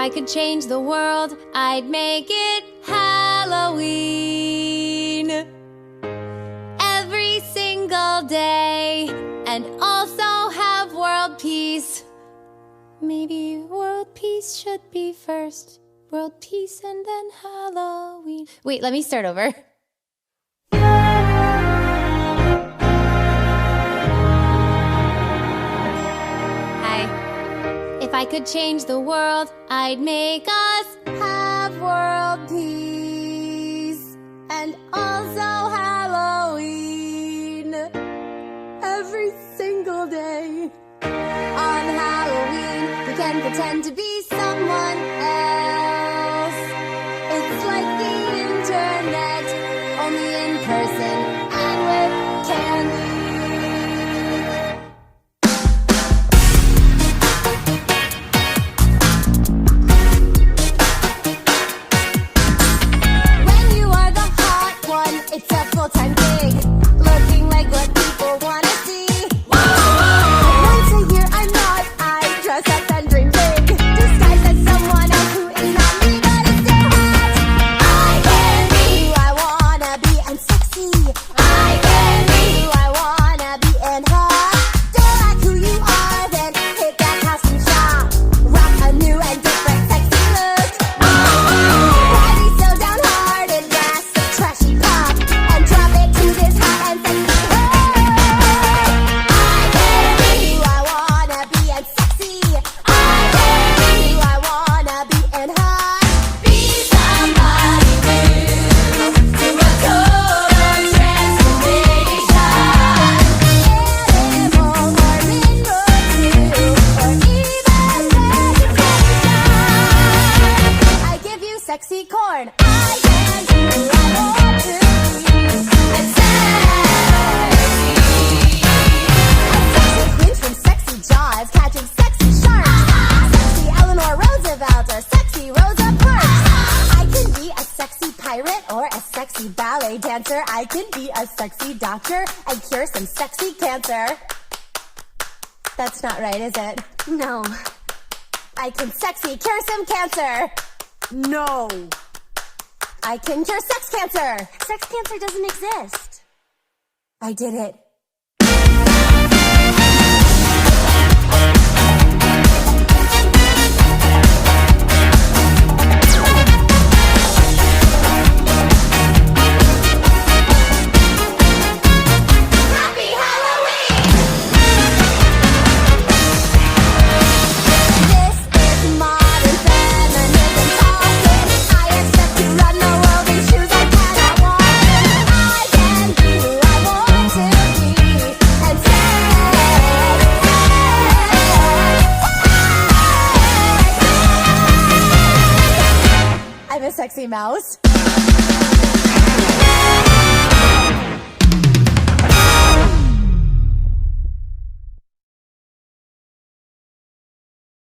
I could change the world, I'd make it Halloween every single day, and also have world peace. Maybe world peace should be first. World peace and then Halloween. Wait, let me start over. If I could change the world, I'd make us have world peace and also Halloween every single day. On Halloween, we can pretend to be someone else. It's like the internet, only in person and with candy. It's a full-time gig, looking like what people want to see. Once a year I'm not, I dress up and dream big, disguised as someone else who is not me, but it's still hot. I can be who I wanna be and sexy. I can be who I wanna be and hot. Don't like who you are, then hit that costume shop. Rock a new and different sexy look. Why be so downhearted, blast some trashy pop? Drop it to this hot and sexy world. I can be who I wanna be and sexy. I can be who I wanna be and hot. Be somebody new, do a total transformation. Animal or mineral too, or even vegetation. I give you sexy corn. I can be who I want to be. Catching sexy sharks, sexy Eleanor Roosevelt or sexy Rosa Parks. I can be a sexy pirate or a sexy ballet dancer. I can be a sexy doctor and cure some sexy cancer. That's not right, is it? No. I can sexy cure some cancer. No. I can cure sex cancer. Sex cancer doesn't exist. I did it. I'm a sexy mouse.